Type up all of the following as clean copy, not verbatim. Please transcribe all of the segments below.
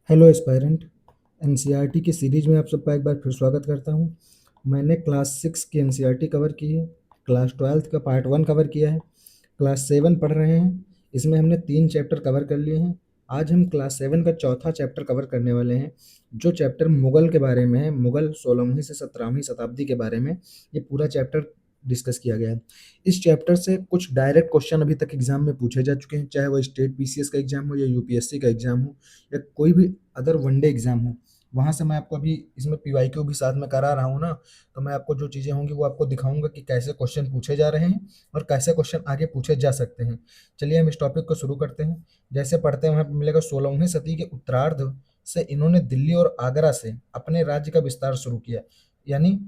Hello aspirant. NCERT की series में आप सबका एक बार फिर स्वागत करता हूं। मैंने क्लास 6 की एनसीईआरटी कवर की है, क्लास 12 का पार्ट 1 कवर किया है, क्लास 7 पढ़ रहे हैं। इसमें हमने 3 चैप्टर कवर कर लिए हैं। आज हम क्लास 7 का चौथा चैप्टर कवर करने वाले हैं, जो चैप्टर मुगल के बारे में है। मुगल 16वीं से 17वीं शताब्दी के बारे में ये पूरा चैप्टर डिस्कस किया गया है। इस चैप्टर से कुछ डायरेक्ट क्वेश्चन अभी तक एग्जाम में पूछे जा चुके हैं, चाहे वो स्टेट पीसीएस का एग्जाम हो या यूपीएससी का एग्जाम हो या कोई भी अदर वनडे एग्जाम हो। वहाँ से मैं आपको अभी इसमें पीवाईक्यू भी साथ में करा रहा हूँ ना, तो मैं आपको जो चीज़ें होंगी वो आपको दिखाऊंगा कि कैसे क्वेश्चन पूछे जा रहे हैं और कैसे क्वेश्चन आगे पूछे जा सकते हैं। चलिए हम इस टॉपिक को शुरू करते हैं। जैसे पढ़ते हैं वहाँ पे मिलेगा 16वीं सदी के उत्तरार्ध से इन्होंने दिल्ली और आगरा से अपने राज्य का विस्तार शुरू किया। यानी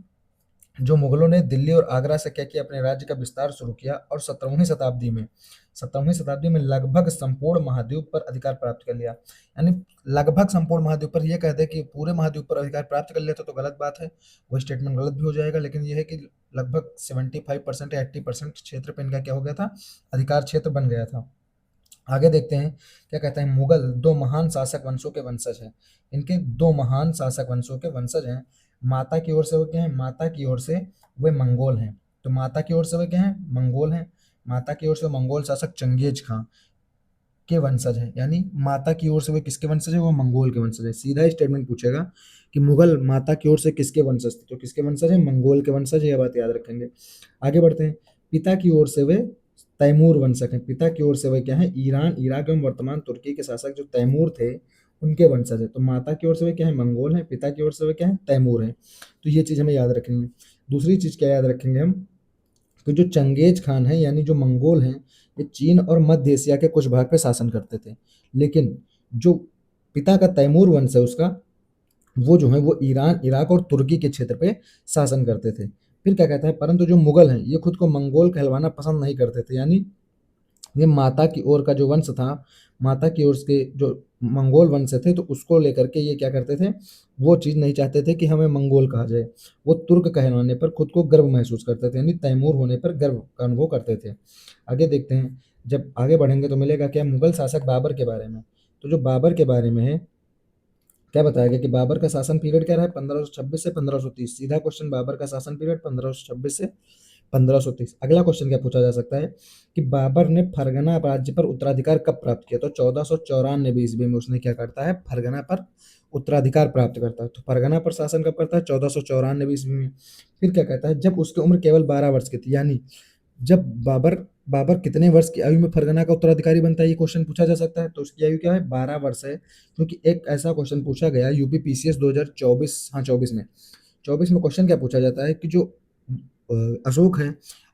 जो मुगलों ने दिल्ली और आगरा से क्या किया, अपने राज्य का विस्तार शुरू किया और 17वीं शताब्दी में लगभग संपूर्ण महाद्वीप पर अधिकार प्राप्त कर लिया। यानी लगभग संपूर्ण महाद्वीप पर, यह कहते हैं कि पूरे महाद्वीप पर अधिकार प्राप्त कर लिया तो गलत बात है, वो स्टेटमेंट गलत भी हो जाएगा। लेकिन यह है कि लगभग 75% या 80% क्षेत्र पर इनका क्या हो गया था, अधिकार क्षेत्र बन गया था। आगे देखते हैं क्या कहता है। मुगल दो महान शासक वंशों के वंशज हैं। इनके दो महान शासक वंशों के वंशज हैं। माता की ओर से वो क्या है, माता की ओर से वे मंगोल हैं। तो माता की ओर से वे क्या है, मंगोल हैं। माता की ओर से मंगोल शासक चंगेज खां के वंशज हैं। यानी माता की ओर से वे किसके वंशज है, वो मंगोल के वंशज है। सीधा स्टेटमेंट पूछेगा कि मुगल माता की ओर से किसके वंशज थे, तो किसके वंशज है, मंगोल के वंशज है। यह बात याद रखेंगे। आगे बढ़ते हैं। पिता की ओर से वे तैमूर वंशज हैं। पिता की ओर से वे क्या है, ईरान, इराक एवं वर्तमान तुर्की के शासक जो तैमूर थे उनके वंशज है। तो माता की ओर से वे क्या है, मंगोल हैं। पिता की ओर से वे क्या है, तैमूर हैं। तो ये चीज़ हमें याद रखनी है। दूसरी चीज़ क्या याद रखेंगे हम, कि जो चंगेज खान है यानी जो मंगोल हैं, ये चीन और मध्य एशिया के कुछ भाग पे शासन करते थे। लेकिन जो पिता का तैमूर वंश है उसका, वो जो है वो ईरान, इराक और तुर्की के क्षेत्र पे शासन करते थे। फिर क्या कहता है, परंतु जो मुगल हैं ये खुद को मंगोल कहलवाना पसंद नहीं करते थे। यानी ये माता की ओर का जो वंश था, माता की ओर के जो मंगोल वंश से थे, तो उसको लेकर के ये क्या करते थे, वो चीज़ नहीं चाहते थे कि हमें मंगोल कहा जाए। वो तुर्क कहलाने पर खुद को गर्व महसूस करते थे, यानी तैमूर होने पर गर्व का अनुभव करते थे। आगे देखते हैं। जब आगे बढ़ेंगे तो मिलेगा क्या, मुगल शासक बाबर के बारे में। तो जो बाबर के बारे में है, क्या बताया गया कि बाबर का शासन पीरियड क्या रहा है, 1526 से 1530। सीधा क्वेश्चन, बाबर का शासन पीरियड 1526 से 1530। अगला क्वेश्चन क्या पूछा जा सकता है कि बाबर ने फरगना राज्य पर उत्तराधिकार कब प्राप्त किया। तो 1494 ईस्वी में उसने क्या करता है, फरगना पर उत्तराधिकार प्राप्त करता है। तो फरगना पर शासन कब करता है, 1494 ईस्वी में। फिर क्या कहता है, जब उसकी उम्र केवल 12 वर्ष की थी। यानी जब बाबर बाबर कितने वर्ष की आयु में फरगना का उत्तराधिकारी बनता है, ये क्वेश्चन पूछा जा सकता है। तो उसकी आयु क्या है, 12 वर्ष है। क्योंकि एक ऐसा क्वेश्चन पूछा गया यूपी पीसीएस 2024, हाँ 24 में क्वेश्चन क्या पूछा जाता है कि जो अशोक है,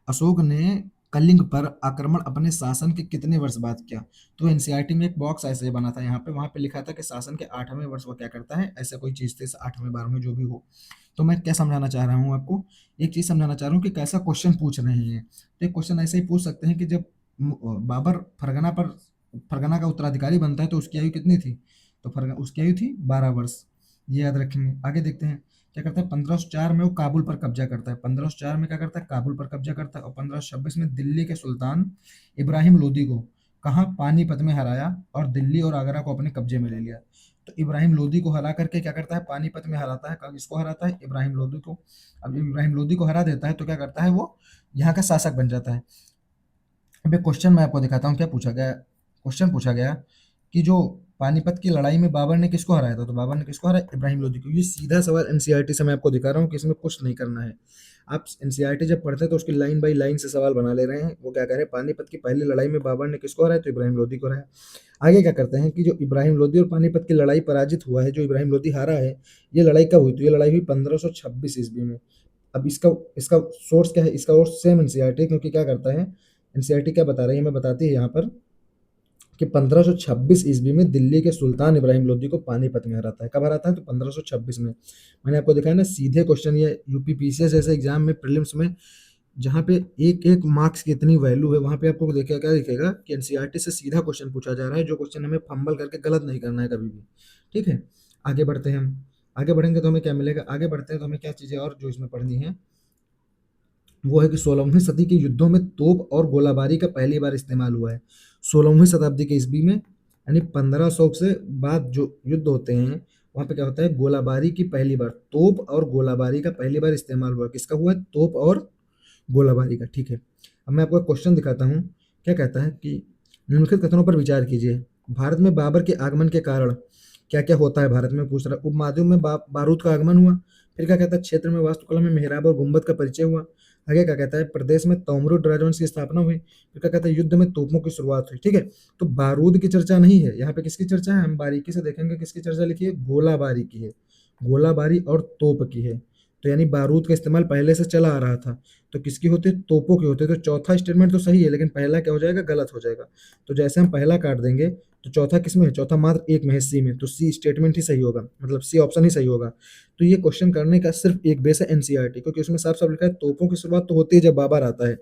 अशोक ने कलिंग पर आक्रमण अपने शासन के कितने वर्ष बाद किया। तो एनसीईआरटी में एक बॉक्स ऐसे बना था यहाँ पे, वहां पे लिखा था कि शासन के 8वें वर्ष वो क्या करता है, ऐसा कोई चीज थी, 8वें 12वें जो भी हो। तो मैं क्या समझाना चाह रहा हूँ आपको, एक चीज समझाना चाह रहा हूँ कि कैसा क्वेश्चन पूछ रहे हैं। तो एक क्वेश्चन ऐसे ही पूछ सकते हैं कि जब बाबर फरगना का उत्तराधिकारी बनता है तो उसकी आयु कितनी थी। तो फरगना उसकी आयु थी 12 वर्ष। ये याद रखेंगे। आगे देखते हैं क्या करता है, 1504 में वो काबुल पर कब्जा करता है। 1504 में क्या करता है, काबुल पर कब्जा करता है। और 1526 में दिल्ली के सुल्तान इब्राहिम लोदी को कहाँ, पानीपत में हराया और दिल्ली और आगरा को अपने कब्जे में ले लिया। तो इब्राहिम लोदी को हरा करके क्या करता है, पानीपत में हराता है। कब इसको हराता है, इब्राहिम लोदी को। अब इब्राहिम लोदी को हरा देता है तो क्या करता है, वो यहाँ का शासक बन जाता है। अब एक क्वेश्चन मैं आपको दिखाता हूँ क्या पूछा गया। क्वेश्चन पूछा गया कि जो पानीपत की लड़ाई में बाबर ने किसको हराया था। तो बाबर ने किसको हराया, इब्राहिम लोदी को। ये सीधा सवाल एनसीईआरटी से मैं आपको दिखा रहा हूँ कि इसमें कुछ नहीं करना है। आप एनसीईआरटी जब पढ़ते हैं तो उसकी लाइन बाई लाइन से सवाल बना ले रहे हैं। वो क्या कह रहे हैं, पानीपत की पहली लड़ाई में बाबर ने किसको हराया, तो इब्राहिम लोदी को हराया। आगे क्या करते हैं कि जो इब्राहिम लोदी और पानीपत की लड़ाई पराजित हुआ है, जो इब्राहिम लोदी हारा है, ये लड़ाई कब हुई, तो ये लड़ाई हुई 1526 ईस्वी में। अब इसका इसका सोर्स क्या है, इसका सोर्स सेम एनसीईआरटी, क्योंकि क्या करता है एनसीईआरटी, क्या बता रही है, हमें बताती है यहाँ पर कि 1526 ईस्वी में दिल्ली के सुल्तान इब्राहिम लोदी को पानीपत में हराता है। कब हराता है, तो 1526 में। मैंने आपको दिखाया ना, सीधे क्वेश्चन ये यूपी पीसीएस जैसे एग्जाम में प्रीलिम्स में, जहाँ पे एक एक मार्क्स की इतनी वैल्यू है, वहाँ पे आपको देखिए क्या दिखेगा कि एनसीईआरटी से सीधा क्वेश्चन पूछा जा रहा है, जो क्वेश्चन हमें फंबल करके गलत नहीं करना है कभी भी। ठीक है। आगे बढ़ते हैं हम। आगे बढ़ेंगे तो हमें क्या मिलेगा, आगे बढ़ते हैं तो हमें क्या चीज़ें और जो इसमें पढ़नी है, वो है कि 16वीं सदी के युद्धों में तोप और गोलाबारी का पहली बार इस्तेमाल हुआ है। 16वीं शताब्दी के ईस्वी में यानी 1500 से बाद जो युद्ध होते हैं वहाँ पे क्या होता है, गोलाबारी की पहली बार, तोप और गोलाबारी का पहली बार इस्तेमाल हुआ। किसका हुआ है? तोप और गोलाबारी का। ठीक है, अब मैं आपको क्वेश्चन दिखाता हूँ। क्या कहता है कि निम्नलिखित कथनों पर विचार कीजिए। भारत में बाबर के आगमन के कारण क्या क्या होता है भारत में, पूछ रहा है। उपमहाद्वीप में बारूद का आगमन हुआ। फिर क्या कहता है, क्षेत्र में वास्तुकला में मेहराब और गुंबद का परिचय हुआ। आगे क्या कहता है, प्रदेश में तोमरुद राजवंश की स्थापना हुई। फिर क्या कहता है, युद्ध में तोपों की शुरुआत हुई। ठीक है, तो बारूद की चर्चा नहीं है यहाँ पे, किसकी चर्चा है, हम बारीकी से देखेंगे किसकी चर्चा लिखी है, गोलाबारी की है, गोलाबारी और तोप की है। तो यानी बारूद का इस्तेमाल पहले से चला आ रहा था, तो किसकी होती है, तोपों की होती है। तो चौथा स्टेटमेंट तो सही है, लेकिन पहला क्या हो जाएगा, गलत हो जाएगा। तो जैसे हम पहला काट देंगे तो चौथा किस में है, चौथा मात्र एक में है, सी में, तो सी स्टेटमेंट ही सही होगा, मतलब सी ऑप्शन ही सही होगा। तो ये क्वेश्चन करने का सिर्फ एक बेस है एनसीईआरटी, क्योंकि उसमें साफ साफ लिखा है तोपों की शुरुआत तो होती है जब बाबर आता है,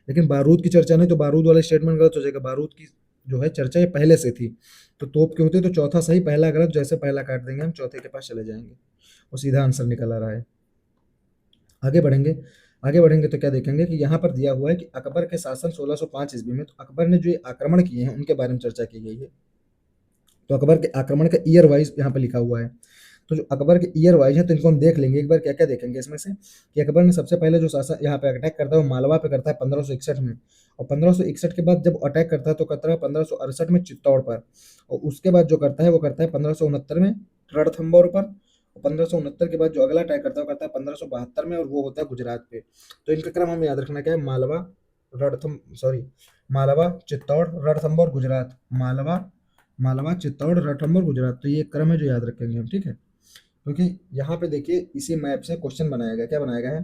लेकिन बारूद की चर्चा नहीं, तो बारूद वाला स्टेटमेंट गलत हो जाएगा। बारूद की जो है चर्चा ये पहले से थी, तो तोप की होती है, तो चौथा सही, पहला गलत। जैसे पहला काट देंगे हम चौथे के पास चले जाएंगे, वो सीधा आंसर निकल आ रहा है। आगे बढ़ेंगे, आगे बढ़ेंगे तो क्या देखेंगे कि यहाँ पर दिया हुआ है कि अकबर के शासन 1605 ईस्वी में, तो अकबर ने जो ये आक्रमण किए हैं उनके बारे में चर्चा की गई है। तो अकबर के आक्रमण का ईयर वाइज यहाँ पे लिखा हुआ है। तो जो अकबर के ईयर वाइज है तो इनको हम देख लेंगे एक बार, क्या क्या देखेंगे इसमें से कि अकबर ने सबसे पहले जो शासन यहाँ पे अटैक करता है वो मालवा पे करता है 1561 में, और 1561 के बाद जब अटैक करता है तो करता है 1568 में चित्तौड़ पर, और उसके बाद जो करता है वो करता है 1569 में रणथंभौर पर, और 1569 के बाद जो अगला अटैक करता है वो करता है 1572 में, और वो होता है गुजरात पे। तो इनका क्रम हमें याद रखना क्या है, मालवा, रणथम सॉरी मालवा, चित्तौड़, रणथंभौर, गुजरात, मालवा, मालवा, चित्तौड़, रणथंभौर, गुजरात। तो ये क्रम है जो याद रखेंगे हम। ठीक है, क्योंकि यहाँ पे देखिए इसी मैप से क्वेश्चन बनाया गया, क्या बनाया गया है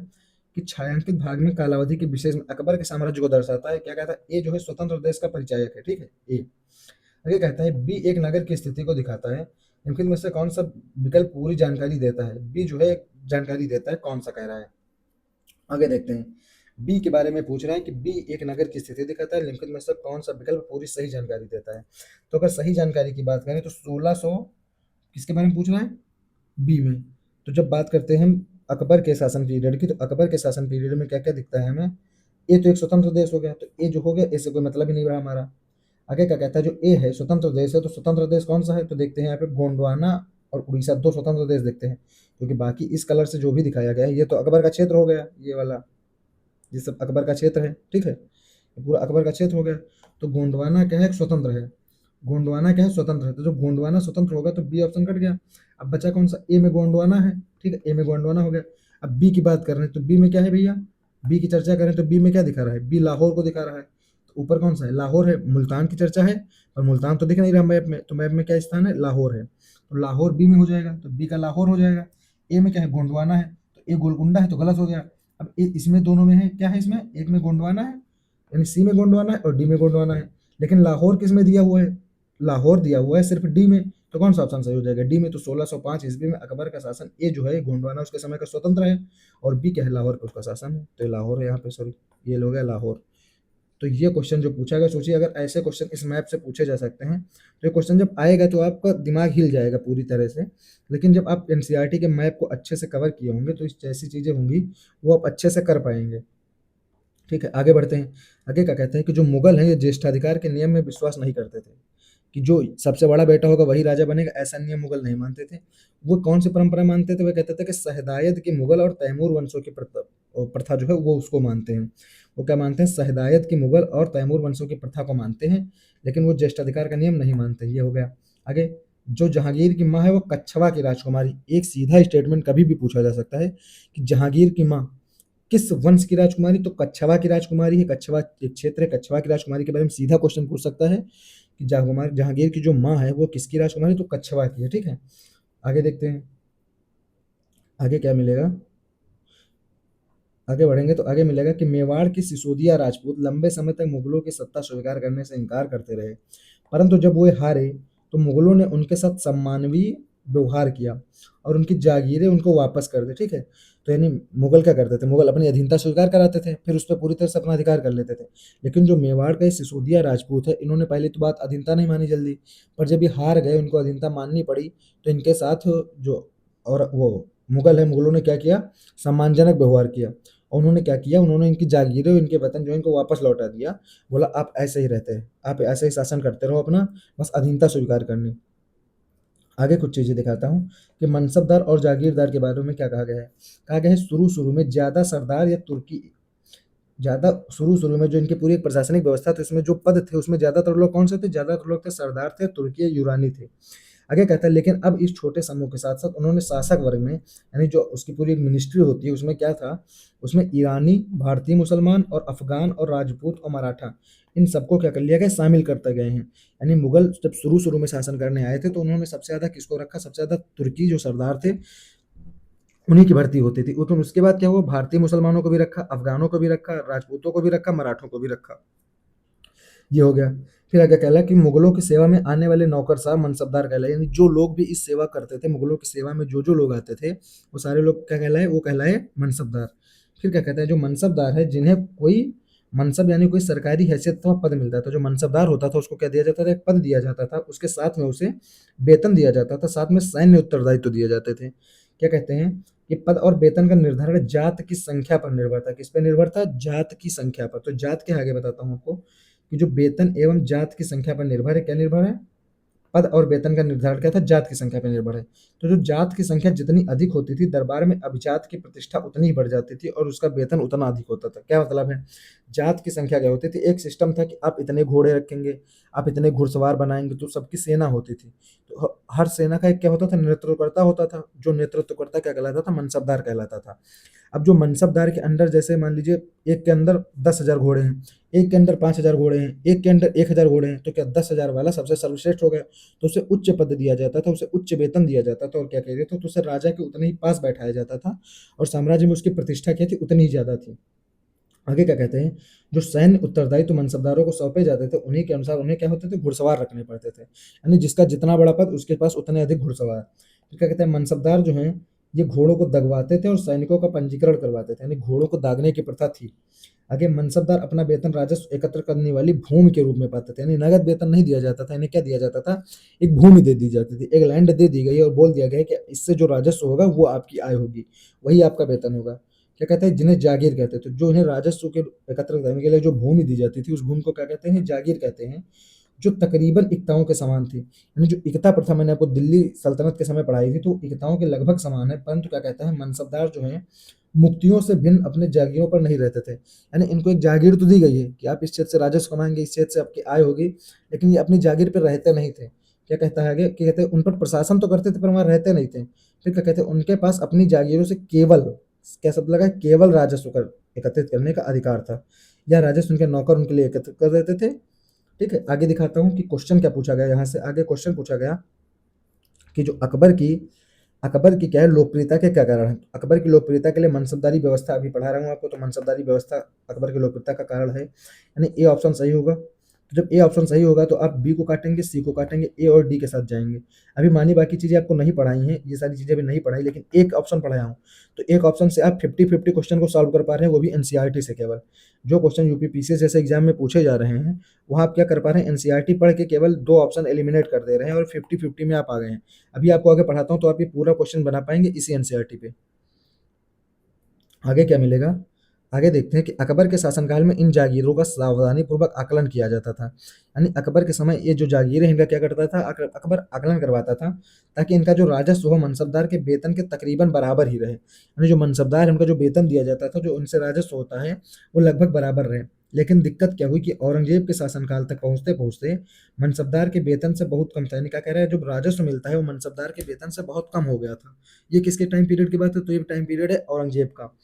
कि छायांकित भाग में कालावधि की विशेष अकबर के साम्राज्य को दर्शाता है। क्या कहता है, ए जो है स्वतंत्र देश का परिचायक है। ठीक है, ए। आगे कहता है बी एक नगर की स्थिति को दिखाता है, निम्नलिखित में से कौन सा विकल्प पूरी जानकारी देता है। बी जो है जानकारी देता है, कौन सा कह रहा है। आगे देखते हैं, बी के बारे में पूछ रहा है कि बी एक नगर की स्थिति दिखाता है, निम्नलिखित में से कौन सा विकल्प पूरी सही जानकारी देता है। तो अगर सही जानकारी की बात करें तो 1600 किसके बारे में पूछ रहा है, बी में। तो जब बात करते हैं हम अकबर के शासन पीरियड की, तो अकबर के शासन पीरियड में क्या क्या दिखता है हमें, ए तो एक स्वतंत्र देश हो गया, तो ए जो हो गया इससे कोई मतलब ही नहीं रहा हमारा। आगे क्या कहता है, जो ए है स्वतंत्र देश है, तो स्वतंत्र देश कौन सा है, तो देखते हैं यहाँ पे गोंडवाना और उड़ीसा दो स्वतंत्र देश देखते हैं, क्योंकि बाकी इस कलर से जो भी दिखाया गया है ये तो अकबर का क्षेत्र हो गया, ये वाला ये सब अकबर का क्षेत्र है। ठीक है, ये पूरा अकबर का क्षेत्र हो गया। तो गोंडवाना क्या है, स्वतंत्र है, गोंडवाना क्या है, स्वतंत्र है। तो जब गोंडवाना स्वतंत्र होगा तो बी ऑप्शन कट गया। अब बचा कौन सा, ए में गोंडवाना है। ठीक है, ए में गोंडवाना हो गया। अब बी की बात कर रहे हैं तो बी में क्या है भैया, बी की चर्चा करें तो बी में क्या दिखा रहा है, बी लाहौर को दिखा रहा है। तो ऊपर कौन सा है, लाहौर है। मुल्तान की चर्चा है और मुल्तान तो दिख नहीं रहा मैप में, तो मैप में क्या स्थान है, लाहौर है, तो लाहौर बी में हो जाएगा, तो बी का लाहौर हो जाएगा। ए में क्या है, गोंडवाना है, तो ए गोलकुंडा है, तो गलत हो गया। अब इसमें दोनों में है, क्या है इसमें, एक में गोंडवाना है यानी सी में गोंडवाना है और डी में गोंडवाना है, लेकिन लाहौर किस में दिया हुआ है, लाहौर दिया हुआ है सिर्फ डी में। तो कौन सा ऑप्शन सही हो जाएगा, डी में। तो 1605 ईस्वी में अकबर का शासन, ए जो है गोंडवाना उसके समय का स्वतंत्र है, और बी क्या है, लाहौर पे उसका शासन है। तो ये लाहौर है यहाँ पे, सॉरी ये लोग है लाहौर। तो ये क्वेश्चन जो पूछा गया, सोचिए अगर ऐसे क्वेश्चन इस मैप से पूछे जा सकते हैं तो ये क्वेश्चन जब आएगा तो आपका दिमाग हिल जाएगा पूरी तरह से। लेकिन जब आप एनसीईआरटी के मैप को अच्छे से कवर किए होंगे तो इस जैसी चीज़ें होंगी वो आप अच्छे से कर पाएंगे। ठीक है, आगे बढ़ते हैं। आगे क्या कहते हैं कि जो मुगल हैं ये ज्येष्ठाधिकार के नियम में विश्वास नहीं करते थे, कि जो सबसे बड़ा बेटा होगा वही राजा बनेगा, ऐसा नियम मुगल नहीं मानते थे। वो कौन सी परंपरा मानते थे, वो कहते थे कि सहदायद की मुगल और तैमूर वंशों की प्रथा प्रथा जो है वो उसको मानते हैं। वो क्या मानते हैं, सहदायद की मुगल और तैमूर वंशों की प्रथा को मानते हैं, लेकिन वो ज्येष्ठाधिकार का नियम नहीं मानते। ये हो गया। आगे, जो जहांगीर की माँ है वो कच्छवा की राजकुमारी, एक सीधा स्टेटमेंट कभी भी पूछा जा सकता है कि जहांगीर की माँ किस वंश की राजकुमारी, तो कच्छवा की राजकुमारी है। कच्छवा एक क्षेत्र है, कच्छवा की राजकुमारी के बारे में सीधा क्वेश्चन पूछ सकता है कि जहांगीर की जो माँ है वो किसकी राजकुमारी, तो कच्छवा की है। ठीक है, आगे देखते हैं आगे क्या मिलेगा। आगे बढ़ेंगे तो आगे मिलेगा कि मेवाड़ की सिसोदिया राजपूत लंबे समय तक मुगलों की सत्ता स्वीकार करने से इनकार करते रहे, परंतु जब वो हारे तो मुगलों ने उनके साथ सम्मानवीय व्यवहार किया और उनकी जागीरें उनको वापस कर दी। ठीक है, तो यानी मुगल क्या करते थे, मुगल अपनी अधीनता स्वीकार कराते थे फिर उस पर पूरी तरह से अपना अधिकार कर लेते थे। लेकिन जो मेवाड़ का ये सिसोदिया राजपूत है इन्होंने पहले तो बात अधीनता नहीं मानी जल्दी, पर जब ये हार गए उनको अधीनता माननी पड़ी, तो इनके साथ जो और वो मुगल है, मुगलों ने क्या किया, सम्मानजनक व्यवहार किया। और उन्होंने क्या किया, उन्होंने इनकी जागीरें और इनके वेतन जो है इनको वापस लौटा दिया। बोला आप ऐसे ही रहते हैं, आप ऐसे ही शासन करते रहो अपना, बस अधीनता स्वीकार करनी। आगे कुछ चीज़ें दिखाता हूँ कि मनसबदार और जागीरदार के बारे में क्या कहा गया है। कहा गया है शुरू-शुरू में ज़्यादा सरदार या तुर्की ज़्यादा शुरू-शुरू में जो इनकी पूरी एक प्रशासनिक व्यवस्था थी उसमें जो पद थे उसमें ज़्यादातर लोग कौन से थे? ज़्यादातर लोग थे सरदार थे, तुर्की या यूनानी थे। आगे कहता है लेकिन अब इस छोटे समूह के साथ-साथ उन्होंने शासक वर्ग में यानी जो उसकी पूरी एक मिनिस्ट्री होती है उसमें क्या था? उसमें ईरानी, भारतीय मुसलमान और अफ़गान और राजपूत और मराठा इन सबको क्या कर लिया गया? शामिल करते गए हैं। यानी मुगल जब शुरू-शुरू में शासन करने आए थे तो उन्होंने सबसे ज़्यादा किसको रखा? सबसे ज़्यादा तुर्की जो सरदार थे उन्हीं की भर्ती होती थी। लेकिन उसके बाद क्या हुआ? भारतीय मुसलमानों को भी रखा, अफ़गानों को भी रखा, राजपूतों को भी रखा, मराठों को भी रखा। ये हो गया। फिर आगे कहला कि मुगलों की सेवा में आने वाले नौकरशाह मनसबदार कहलाए, यानी जो लोग भी इस सेवा करते थे, मुगलों की सेवा में जो-जो लोग आते थे, वो सारे लोग क्या कहलाए? वो कहलाए मनसबदार। फिर क्या कहता है, जो मनसबदार है, जिन्हें कोई मनसब यानी कोई सरकारी हैसियत अथवा पद मिलता था, जो मनसबदार होता था, उसको क्या दिया जाता था? एक पद दिया जाता था, उसके साथ में उसे वेतन दिया जाता था, साथ में सैन्य उत्तरदायित्व दिए जाते थे। क्या कहते हैं कि पद और वेतन का निर्धारण जात की संख्या पर निर्भर था। किस पे निर्भर था? जात की संख्या पर। तो जात के आगे बताता हूँ आपको कि जो वेतन एवं जात की संख्या पर निर्भर है, क्या निर्भर है? पद और वेतन का निर्धारण क्या था? जात की संख्या पर निर्भर है। तो जो जात की संख्या जितनी अधिक होती थी, दरबार में अभिजात की प्रतिष्ठा उतनी ही बढ़ जाती थी और उसका वेतन उतना अधिक होता था। क्या मतलब है? जात की संख्या क्या होती थी? एक सिस्टम था कि आप इतने घोड़े रखेंगे, आप इतने घुड़सवार बनाएँगे, तो सबकी सेना होती थी। तो हर सेना का एक क्या होता था? नेतृत्वकर्ता होता था। जो नेतृत्वकर्ता क्या कहलाता था? मनसबदार कहलाता था। अब जो मनसबदार के अंडर जैसे मान लीजिए एक के अंदर 10,000 घोड़े हैं, एक के अंदर 5,000 घोड़े हैं, एक के अंदर 1,000 घोड़े हैं, तो क्या 10,000 वाला सबसे सर्वश्रेष्ठ हो गया? तो उसे उच्च पद दिया जाता था, उसे उच्च वेतन दिया जाता था और क्या कहते थे, तो उसे राजा के उतने ही पास बैठाया जाता था और साम्राज्य में उसकी प्रतिष्ठा क्या थी? उतनी ही ज़्यादा थी। आगे क्या कहते हैं, जो सैन्य उत्तरदायित्व मनसबदारों को सौंपे जाते थे, उन्हीं के अनुसार उन्हें क्या होते थे? घुड़सवार रखने पड़ते थे। यानी जिसका जितना बड़ा पद, उसके पास उतने अधिक घुड़सवार। तो क्या कहते हैं, मनसबदार जो हैं, ये घोड़ों को दगवाते थे और सैनिकों का पंजीकरण करवाते थे, यानी घोड़ों को दागने की प्रथा थी। आगे मनसबदार अपना वेतन राजस्व एकत्र करने वाली भूमि के रूप में पाते थे, यानी नगद वेतन नहीं दिया जाता था, इन्हें क्या दिया जाता था? एक भूमि दे दी जाती थी, एक लैंड दे दी गई और बोल दिया गया कि इससे जो राजस्व होगा वो आपकी आय होगी, वही आपका वेतन होगा। क्या कहते हैं? जिन्हें जागीर कहते थे। जो इन्हें राजस्व के एकत्र करने के लिए जो भूमि दी जाती थी, उस भूमि को क्या कहते हैं? जागीर कहते हैं, जो तकरीबन इक्ताओं के समान थी। यानी जो इक्ता प्रथा मैंने आपको दिल्ली सल्तनत के समय पढ़ाई थी, तो इक्ताओं के लगभग समान है, परंतु क्या कहते हैं, मनसबदार जो हैं, मुक्तियों से भिन्न अपने जागीरों पर नहीं रहते थे। यानी इनको एक जागीर तो दी गई है कि आप इस क्षेत्र से राजस्व कमाएँगे, इस क्षेत्र से आपकी आय होगी, लेकिन ये अपनी जागीर पे रहते नहीं थे। क्या कहता है आगे कि कहते हैं उन पर प्रशासन तो करते थे पर वहाँ रहते नहीं थे। फिर क्या कहते हैं, उनके पास अपनी जागीरों से केवल क्या शब्द लगा है? केवल राजस्व कर एकत्रित करने का अधिकार था। यह राजस्व उनके नौकर उनके लिए एकत्रित कर देते थे। ठीक है? आगे दिखाता हूँ कि क्वेश्चन क्या पूछा गया यहाँ से। आगे क्वेश्चन पूछा गया कि जो अकबर की क्या है लोकप्रियता के क्या कारण हैं? अकबर की लोकप्रियता के लिए मनसबदारी व्यवस्था अभी पढ़ा रहा हूँ आपको, तो मनसबदारी व्यवस्था अकबर की लोकप्रियता का कारण है। यानी ए ऑप्शन सही होगा। तो जब ए ऑप्शन सही होगा तो आप बी को काटेंगे, सी को काटेंगे, ए और डी के साथ जाएँगे। अभी मानिए बाकी चीज़ें आपको नहीं पढ़ाई हैं, ये सारी चीज़ें अभी नहीं पढ़ाई, लेकिन एक ऑप्शन पढ़ाया हूँ। तो एक ऑप्शन से आप 50-50 क्वेश्चन को सॉल्व कर पा रहे हैं, वो भी एनसीईआरटी से केवल। जो क्वेश्चन यूपीपीसीएस जैसे एग्जाम में पूछे जा रहे हैं, वहाँ आप क्या कर पा रहे हैं? एनसीईआरटी पढ़ के केवल 2 ऑप्शन एलिमिनेट कर दे रहे हैं और 50-50 में आप आ गए हैं। अभी आपको आगे पढ़ाता हूँ तो आप ये पूरा क्वेश्चन बना पाएँगे इसी एनसीईआरटी पे। आगे क्या मिलेगा? आगे देखते हैं कि अकबर के शासनकाल में इन जागीरों का सावधानीपूर्वक आकलन किया जाता था। यानी अकबर के समय ये जो जागीरें हैं, इनका क्या करता था? अकबर आकलन करवाता था, ताकि इनका जो राजस्व हो मनसबदार के वेतन के तकरीबन बराबर ही रहे। यानी जो मनसबदार है, उनका जो वेतन दिया जाता था, जो उनसे राजस्व होता है, वो लगभग बराबर रहे। लेकिन दिक्कत क्या हुई कि औरंगज़ेब के शासनकाल तक पहुँचते-पहुँचते मनसबदार के वेतन से बहुत कम था। यानी क्या कह रहा है, जो राजस्व मिलता है, वो मनसबदार के वेतन से बहुत कम हो गया था। ये किसके टाइम पीरियड की बात है? तो ये टाइम पीरियड है औरंगज़ेब का।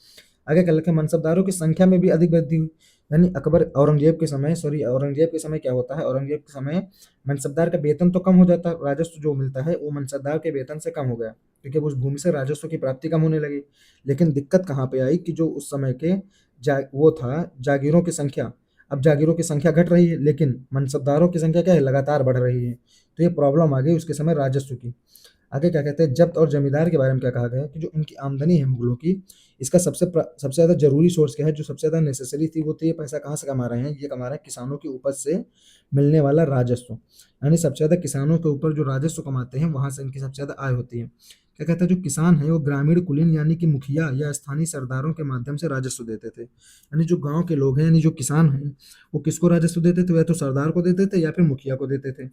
आगे क्या लिखा है, मनसबदारों की संख्या में भी अधिक वृद्धि हुई। यानी औरंगजेब के समय क्या होता है, औरंगजेब के समय मनसबदार का वेतन तो कम हो जाता है, राजस्व जो मिलता है वो मनसबदार के वेतन से कम हो गया, क्योंकि उस भूमि से राजस्व की प्राप्ति कम होने लगी। लेकिन दिक्कत कहाँ पे आई कि जो उस समय के वो था जागीरों की संख्या, अब जागीरों की संख्या घट रही है, लेकिन मनसबदारों की संख्या क्या है, लगातार बढ़ रही है। तो ये प्रॉब्लम आ गई उसके समय राजस्व की। आगे क्या कहते हैं, जब्त और जमींदार के बारे में क्या कहा गया है कि जो इनकी आमदनी है मुगलों की, इसका सबसे ज़्यादा ज़रूरी सोर्स क्या है, जो सबसे ज़्यादा नेसेसरी थी, वो थी ये पैसा कहाँ से कमा रहे हैं, ये कमा रहे हैं किसानों की उपज से मिलने वाला राजस्व। यानी सबसे ज़्यादा किसानों के ऊपर जो राजस्व कमाते हैं, वहाँ से इनकी सबसे ज़्यादा आय होती है। क्या कहता है, जो किसान है वो ग्रामीण कुलीन यानी कि मुखिया या स्थानीय सरदारों के माध्यम से राजस्व देते थे। यानी जो गांव के लोग हैं, यानी जो किसान हैं, वो किसको राजस्व देते थे, या तो सरदार को देते थे या फिर मुखिया को देते थे।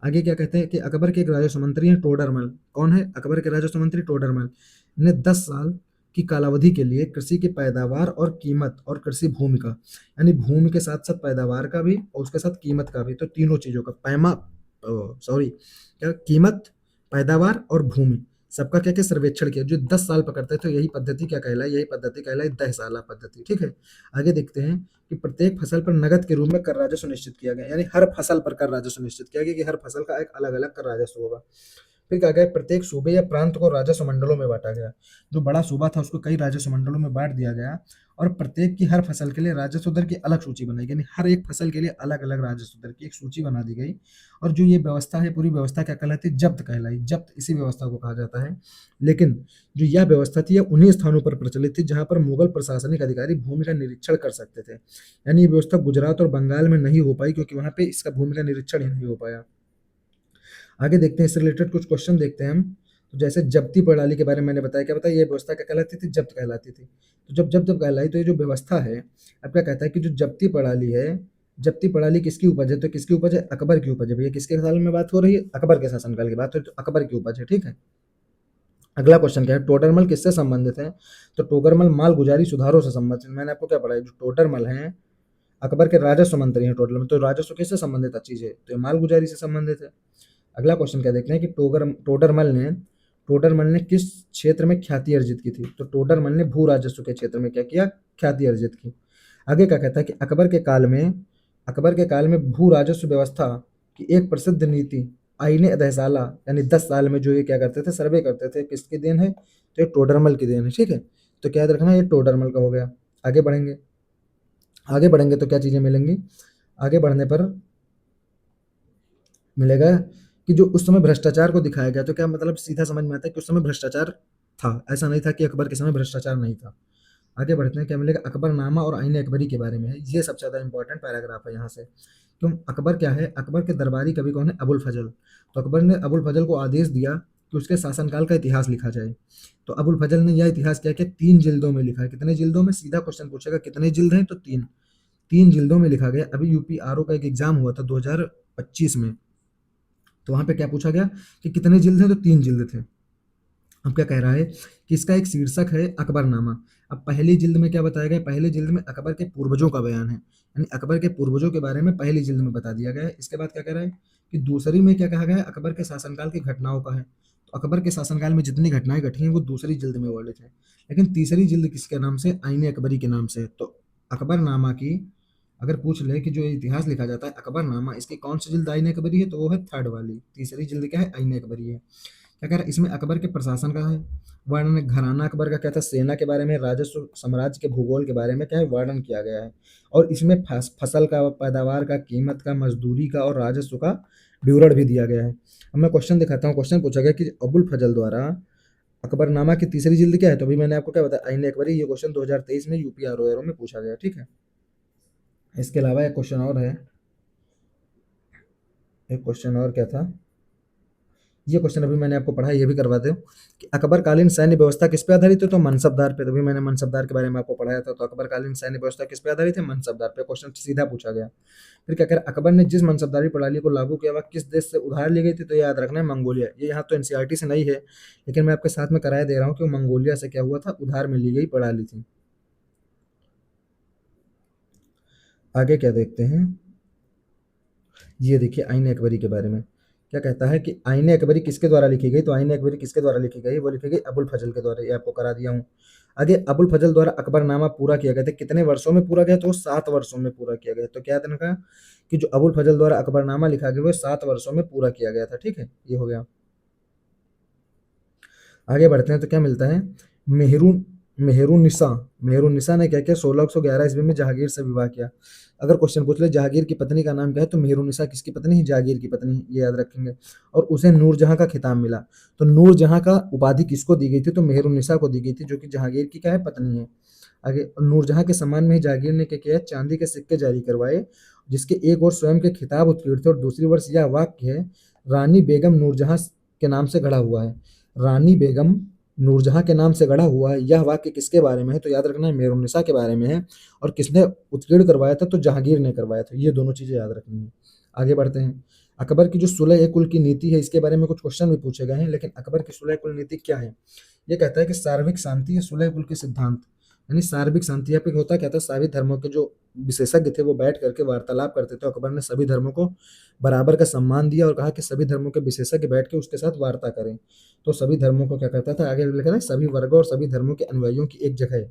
आगे क्या कहते हैं कि अकबर के एक राजस्व मंत्री हैं टोडरमल। कौन है अकबर के राजस्व मंत्री? टोडरमल ने 10 साल की कालावधि के लिए कृषि की पैदावार और कीमत और कृषि भूमि का, यानी भूमि के साथ साथ पैदावार का भी और उसके साथ कीमत का भी, तो तीनों चीजों का सॉरी, क्या कीमत, पैदावार और भूमि, सबका क्या क्या सर्वेक्षण किया, जो 10 साल पकड़ते थे। यही पद्धति क्या कहलाई? यही पद्धति कहलाई दहसाला पद्धति। ठीक है, आगे देखते हैं कि प्रत्येक फसल पर नगद के रूप में कर राजस्व सुनिश्चित किया गया, यानी हर फसल पर कर राजस्व सुनिश्चित किया गया कि हर फसल का एक अलग अलग कर राजस्व होगा। फिर क्या गया, प्रत्येक सूबे या प्रांत को राजस्व मंडलों में बांटा गया। जो बड़ा सूबा था उसको कई राजस्व मंडलों में बांट दिया गया, और प्रत्येक की हर फसल के लिए राजस्व दर की अलग सूची बनाई गई, यानी हर एक फसल के लिए अलग अलग राजस्व दर की एक सूची बना दी गई। और जो ये व्यवस्था है, पूरी व्यवस्था क्या कहलाती है? जब्त कहलाई। जब्त इसी व्यवस्था को कहा जाता है। लेकिन जो यह व्यवस्था थी, यह उन्हीं स्थानों पर प्रचलित थी जहां पर मुगल प्रशासनिक अधिकारी भूमि का निरीक्षण कर सकते थे। यानी ये व्यवस्था गुजरात और बंगाल में नहीं हो पाई, क्योंकि वहां पे इसका भूमि का निरीक्षण ही नहीं हो पाया। आगे देखते हैं, इससे रिलेटेड कुछ क्वेश्चन देखते हैं हम। तो जैसे जब्ती प्रणाली के बारे में मैंने बताया, क्या बताया? ये व्यवस्था क्या कहलाती थी? जब्त कहलाती थी। तो जब जब जब कहलाई, तो ये जो व्यवस्था है, अब क्या कहता है कि जो जब्ती प्रणाली है, जब्ती प्रणाली किसकी उपज है? तो किसकी उपज है? अकबर की उपज है। भैया किसके साल में बात हो रही है? अकबर के शासनकाल की बात हो रही है, तो अकबर की उपज है। ठीक है, अगला क्वेश्चन क्या है? टोडरमल किससे संबंधित है? तो टोडरमल माल गुजारी सुधारों से संबंधित। मैंने आपको क्या पढ़ाया? जो टोडरमल है अकबर के राजस्व मंत्री हैं टोडरमल, तो राजस्व किससे संबंधित चीज है? तो ये माल गुजारी से संबंधित है। अगला क्वेश्चन क्या देखते हैं कि टोडरमल ने किस क्षेत्र में ख्याति अर्जित की थी? तो टोडरमल ने भू राजस्व के क्षेत्र में क्या किया? ख्याति अर्जित की। आगे क्या कहता है कि अकबर के काल में भू राजस्व व्यवस्था की एक प्रसिद्ध नीति आईने दहसाला, यानी 10 साल में जो ये क्या करते थे? सर्वे करते थे। किसकी देन है? तो ये टोडरमल की देन है। ठीक है, तो क्या याद रखना, ये टोडरमल का हो गया। आगे बढ़ेंगे, आगे बढ़ेंगे तो क्या चीजें मिलेंगी? आगे बढ़ने पर मिलेगा कि जो उस समय भ्रष्टाचार को दिखाया गया, तो क्या मतलब सीधा समझ में आता है कि उस समय भ्रष्टाचार था, ऐसा नहीं था कि अकबर के समय भ्रष्टाचार नहीं था। आगे बढ़ते हैं, क्या मिलेगा? अकबरनामा और आईने अकबरी के बारे में है। ये सबसे ज्यादा इंपॉर्टेंट पैराग्राफ है यहाँ से। क्यों? अकबर क्या है? अकबर के दरबारी कवि कौन है? अबुल फजल। तो अकबर ने अबुल फजल को आदेश दिया कि उसके शासनकाल का इतिहास लिखा जाए। तो अबुल फजल ने यह इतिहास क्या किया? 3 जिल्दों में लिखा है। कितने जिल्दों में? सीधा क्वेश्चन पूछेगा कितने जिल्द हैं, तो 3 जिल्दों में लिखा गया। अभी यूपी आरओ का एक एग्जाम हुआ था 2025 में, तो वहां पे क्या पूछा गया कि कितने जिल्द हैं? तो 3 जिल्द थे। अब क्या कह रहा है कि इसका एक शीर्षक है अकबरनामा। अब पहली जिल्द में क्या बताया गया? पहली जिल्द में अकबर के पूर्वजों का बयान है, यानी अकबर के पूर्वजों के बारे में पहली जिल्द में बता दिया गया है। इसके बाद क्या कह रहा है कि दूसरी में क्या कहा गया है? अकबर के शासनकाल की घटनाओं का है। तो अकबर के शासनकाल में जितनी घटनाएं घटी हैं वो दूसरी जिल्द में वर्णित है। लेकिन तीसरी जिल्द किसके नाम से? आईने अकबरी के नाम से। तो अकबरनामा की अगर पूछ ले कि जो इतिहास लिखा जाता है अकबरनामा, इसकी कौन सी जिल्द आईने अकबरी है? तो वो है थर्ड वाली। तीसरी जिल्द क्या है? आईने अकबरी है। क्या कह रहा है? इसमें अकबर के प्रशासन का है वर्णन, घराना अकबर का क्या था? सेना के बारे में, राजस्व, साम्राज्य के भूगोल के बारे में क्या है? वर्णन किया गया है। और इसमें फसल का, पैदावार का, कीमत का, मजदूरी का और राजस्व का विवरण भी दिया गया है। अब मैं क्वेश्चन दिखाता हूँ। क्वेश्चन पूछा गया कि अबुल फजल द्वारा अकबरनामा की तीसरी जिल्द क्या है? तो अभी मैंने आपको क्या बताया? आईने अकबरी। ये क्वेश्चन 2023 में यूपी आरओ में पूछा गया। ठीक है, इसके अलावा एक क्वेश्चन और है। एक क्वेश्चन और क्या था? ये क्वेश्चन अभी मैंने आपको पढ़ा, ये भी करवा दो कि अकबरकालीन सैन्य व्यवस्था किस पे आधारित है? तो मनसबदार पे। तभी मैंने मनसबदार के बारे में आपको पढ़ाया था। तो अकबरकालीन सैन्य व्यवस्था किस पे आधारित है? मनसबदार पे। क्वेश्चन सीधा पूछा गया। फिर क्या कह रहा है? अकबर ने जिस मनसबदारी प्रणाली को लागू किया वह किस देश से उधार ली गई थी? तो याद रखना है मंगोलिया। ये यहाँ तो एनसीईआरटी से नहीं है, लेकिन मैं आपके साथ में कराया दे रहा हूँ कि मंगोलिया से क्या हुआ था? उधार में ली गई प्रणाली थी। आगे क्या देखते हैं? ये देखिए आईने अकबरी के बारे में क्या कहता है कि आईने अकबरी किसके द्वारा लिखी गई? तो आईने अकबरी किसके द्वारा लिखी गई? वो लिखी गई अबुल फजल के द्वारा। ये आपको करा दिया हूँ। आगे अबुल फजल द्वारा अकबरनामा पूरा किया गया था। कितने वर्षों में पूरा गया? तो 7 वर्षों में पूरा किया गया। तो क्या दिन का कि जो अबुल फजल द्वारा अकबरनामा लिखा गया वो 7 वर्षों में पूरा किया गया था। ठीक है, ये हो गया। आगे बढ़ते हैं तो क्या मिलता है? मेहरू मेहरुनिसा मेहरुनिसा ने क्या किया? 1611 ईस्वी में जहांगीर से विवाह किया। अगर क्वेश्चन पूछ ले जहांगीर की पत्नी का नाम क्या है? तो मेहरुनिसा किसकी पत्नी है? जहांगीर की पत्नी, ये याद रखेंगे। और उसे नूरजहां का खिताब मिला। तो नूरजहां का उपाधि किसको दी गई थी? तो मेहरुनिसा को दी गई थी, जो कि जहांगीर की क्या है? पत्नी है। आगे नूरजहां के सम्मान में ही जहांगीर ने क्या किया? चांदी के सिक्के जारी करवाए, जिसके एक ओर स्वयं के खिताब उत्कीर्ण थे और दूसरी ओर यह वाक्य है, रानी बेगम नूरजहां के नाम से गढ़ा हुआ है। रानी बेगम नूरजहाँ के नाम से गढ़ा हुआ है, यह वाक्य किसके बारे में है? तो याद रखना है मेरुन्निसा के बारे में है। और किसने उत्कीर्ण करवाया था? तो जहांगीर ने करवाया था। ये दोनों चीज़ें याद रखनी है। आगे बढ़ते हैं। अकबर की जो सुलह-ए-कुल की नीति है, इसके बारे में कुछ क्वेश्चन भी पूछे गए हैं, लेकिन अकबर की सुलह-ए-कुल नीति क्या है? ये कहता है कि सार्वभौमिक शांति है सुलह-ए-कुल के सिद्धांत। यानी सार्वभौमिक शांति यहाँ पे होता क्या था? सभी धर्मों के जो विशेषज्ञ थे वो बैठ करके वार्तालाप करते थे। अकबर ने सभी धर्मों को बराबर का सम्मान दिया और कहा कि सभी धर्मों के विशेषज्ञ बैठ के उसके साथ वार्ता करें। तो सभी धर्मों को क्या कहता था? आगे लिखा था सभी वर्गों और सभी धर्मों के अनुयायियों की एक जगह।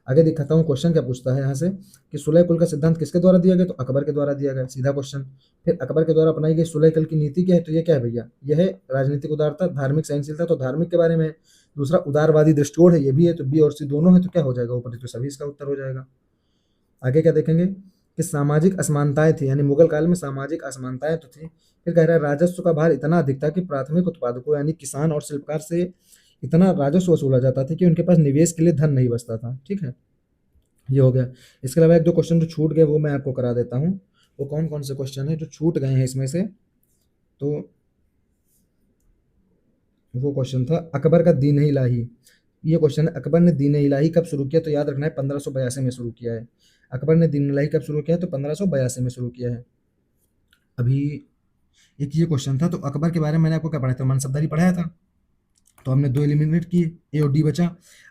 आगे दिखाता हूँ क्वेश्चन क्या पूछता है यहाँ से कि सुलह कुल का सिद्धांत किसके द्वारा दिया गया? तो अकबर के द्वारा दिया गया, सीधा क्वेश्चन। फिर अकबर के द्वारा अपनाई गई सुलह कुल की नीति क्या है? तो ये क्या है भैया? यह है राजनीतिक उदारता, धार्मिक सहनशीलता, तो धार्मिक के बारे में है। दूसरा उदारवादी दृष्टिकोण है, ये भी है, तो बी और सी दोनों है, तो क्या हो जाएगा ऊपर? तो सभी इसका उत्तर हो जाएगा। आगे क्या देखेंगे कि सामाजिक असमानताएं थी, यानी मुगल काल में सामाजिक असमानताएं तो थी। फिर कह रहा है राजस्व का भार इतना अधिक था कि प्राथमिक उत्पादकों यानी किसान और शिल्पकार से इतना राजस्व वसूला जाता था कि उनके पास निवेश के लिए धन नहीं बचता था। ठीक है, ये हो गया। इसके अलावा एक दो क्वेश्चन जो छूट गए वो मैं आपको करा देता हूँ। वो कौन कौन से क्वेश्चन है जो छूट गए हैं इसमें से? तो वो क्वेश्चन था अकबर का दीन इलाही। ये क्वेश्चन है, अकबर ने दीन इलाही कब शुरू किया? तो याद रखना है 1582 में शुरू किया है। अकबर ने दीन इलाही कब शुरू किया? तो 1582 में शुरू किया है। अभी एक ये क्वेश्चन था, तो अकबर के बारे में मैंने आपको क्या पढ़ाया था? मनसबदारी पढ़ाया था, तो हमने दो एलिमिनेट किए, ए और डी बचा।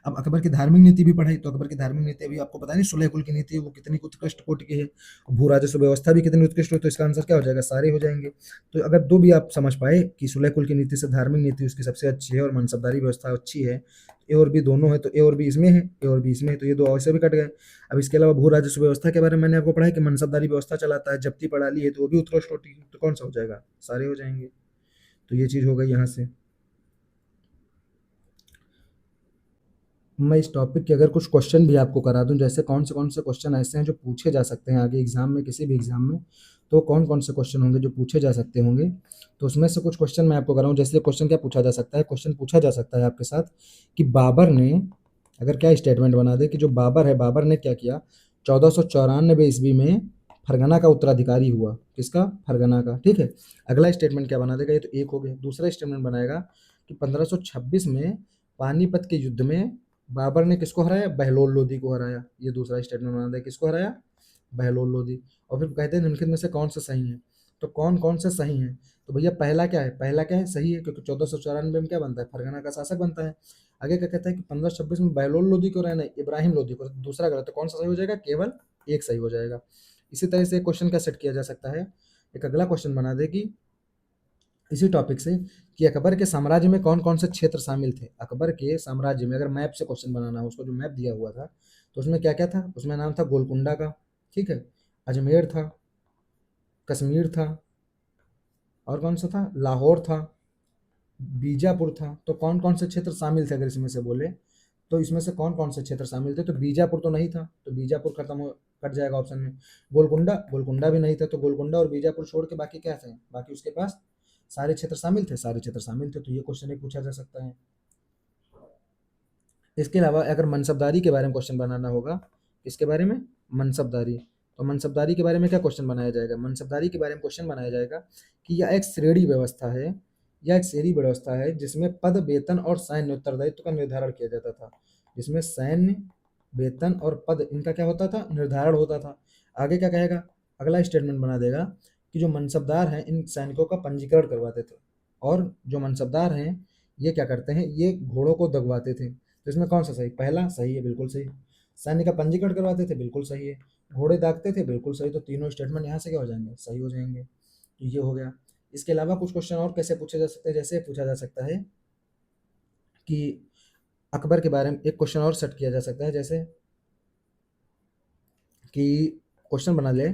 अब अकबर की धार्मिक नीति भी पढ़ाई, तो अकबर की धार्मिक नीति अभी आपको पता नहीं सुलह कुल की नीति है वो कितनी उत्कृष्ट कोटि की है, भू राजस्व व्यवस्था भी कितनी उत्कृष्ट है, तो इसका आंसर क्या हो जाएगा? सारे हो जाएंगे। तो अगर दो भी आप समझ पाए कि सुलह कुल की नीति से धार्मिक नीति उसकी सबसे अच्छी है और मनसबदारी व्यवस्था अच्छी है, ए और बी दोनों है, तो ए और बी इसमें है, ए और बी इसमें है, तो ये दो ऐसे भी कट गए। अब इसके अलावा भू राजस्व व्यवस्था के बारे में मैंने आपको पढ़ा है कि मनसबदारी व्यवस्था चलाता है, जब्ती प्रणाली है, तो वो भी उत्कृष्ट होती है, तो कौन सा हो जाएगा? सारे हो जाएंगे। तो ये चीज हो गई यहाँ से। मैं इस टॉपिक के अगर कुछ क्वेश्चन भी आपको करा दूं, जैसे कौन से क्वेश्चन ऐसे हैं जो पूछे जा सकते हैं आगे एग्जाम में, किसी भी एग्जाम में, तो कौन कौन से क्वेश्चन होंगे जो पूछे जा सकते होंगे? तो उसमें से कुछ क्वेश्चन मैं आपको कराऊं। जैसे क्वेश्चन क्या पूछा जा सकता है? क्वेश्चन पूछा जा सकता है आपके साथ कि बाबर ने अगर क्या स्टेटमेंट बना दे कि जो बाबर है, बाबर ने क्या किया? 1494 ईस्वी में फरगना का उत्तराधिकारी हुआ। किसका? फरगना का। ठीक है, अगला स्टेटमेंट क्या बना देगा? ये तो एक हो गया। दूसरा स्टेटमेंट बनाएगा कि 1526 में पानीपत के युद्ध में बाबर ने किसको हराया? बहलोल लोदी को हराया। ये दूसरा स्टेटमेंट बना दिया, किसको हराया? बहलोल लोदी। और फिर कहते हैं निम्नलिखित में से कौन सा सही है? तो कौन कौन से सही है? तो भैया पहला क्या है? पहला क्या है? सही है, क्योंकि 1494 में क्या बनता है? फरगना का शासक बनता है। आगे क्या कहता है कि 1526 में बहलोल लोदी को रहना है, इब्राहिम लोदी को। दूसरा गलत, तो कौन सा सही हो जाएगा? केवल एक सही हो जाएगा। इसी तरह से एक क्वेश्चन का सेट किया जा सकता है। एक अगला क्वेश्चन बना दे कि इसी टॉपिक से कि अकबर के साम्राज्य में कौन कौन से क्षेत्र शामिल थे? अकबर के साम्राज्य में अगर मैप से क्वेश्चन बनाना हो, उसको जो मैप दिया हुआ था, तो उसमें क्या क्या था? उसमें नाम था गोलकुंडा का, ठीक है, अजमेर था, कश्मीर था, और कौन सा था? लाहौर था, बीजापुर था। तो कौन कौन से क्षेत्र शामिल थे अगर इसमें से बोले, तो इसमें से कौन कौन से क्षेत्र शामिल थे? तो बीजापुर तो नहीं था, तो बीजापुर खत्म हो, कट जाएगा ऑप्शन में। गोलकुंडा, गोलकुंडा भी नहीं था, तो गोलकुंडा और बीजापुर छोड़ के बाकी क्या थे? बाकी उसके पास सारे क्षेत्र शामिल थे, सारे क्षेत्र शामिल थे, तो ये क्वेश्चन एक पूछा जा सकता है। इसके अलावा अगर मनसबदारी के बारे में क्वेश्चन बनाना होगा, इसके बारे में मनसबदारी, तो मनसबदारी के बारे में क्या क्वेश्चन बनाया जाएगा? मनसबदारी के बारे में क्वेश्चन बनाया जाएगा कि यह एक श्रेणी व्यवस्था है, यह एक श्रेणी व्यवस्था है जिसमें पद, वेतन और सैन्य उत्तरदायित्व का निर्धारण किया जाता था। जिसमें सैन्य, वेतन और पद इनका क्या होता था? निर्धारण होता था। आगे क्या कहेगा? अगला स्टेटमेंट बना देगा कि जो मनसबदार हैं इन सैनिकों का पंजीकरण करवाते थे, और जो मनसबदार हैं ये क्या करते हैं? ये घोड़ों को दगवाते थे। तो इसमें कौन सा सही? पहला सही है, बिल्कुल सही। सैन्य का पंजीकरण करवाते थे, बिल्कुल सही है। घोड़े दागते थे, बिल्कुल सही। तो तीनों स्टेटमेंट यहाँ से क्या हो जाएंगे? सही हो जाएंगे। तो ये हो गया। इसके अलावा कुछ क्वेश्चन और कैसे पूछे जा सकते हैं? जैसे पूछा जा सकता है कि अकबर के बारे में एक क्वेश्चन और सेट किया जा सकता है, जैसे कि क्वेश्चन बना ले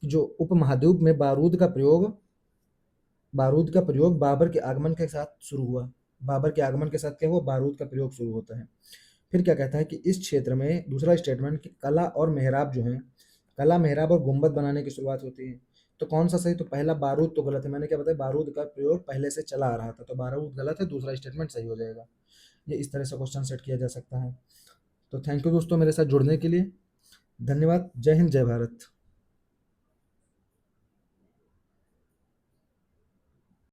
कि जो उपमहाद्वीप में बारूद का प्रयोग बाबर के आगमन के साथ शुरू हुआ। बाबर के आगमन के साथ क्या हुआ? बारूद का प्रयोग शुरू होता है। फिर क्या कहता है कि इस क्षेत्र में दूसरा स्टेटमेंट कि कला और मेहराब जो है, कला, मेहराब और गुंबद बनाने की शुरुआत होती है। तो कौन सा सही? तो पहला बारूद तो गलत है, मैंने क्या बताया? बारूद का प्रयोग पहले से चला आ रहा था, तो बारूद गलत है, दूसरा स्टेटमेंट सही हो जाएगा। ये इस तरह से क्वेश्चन सेट किया जा सकता है। तो थैंक यू दोस्तों मेरे साथ जुड़ने के लिए। धन्यवाद। जय हिंद, जय भारत।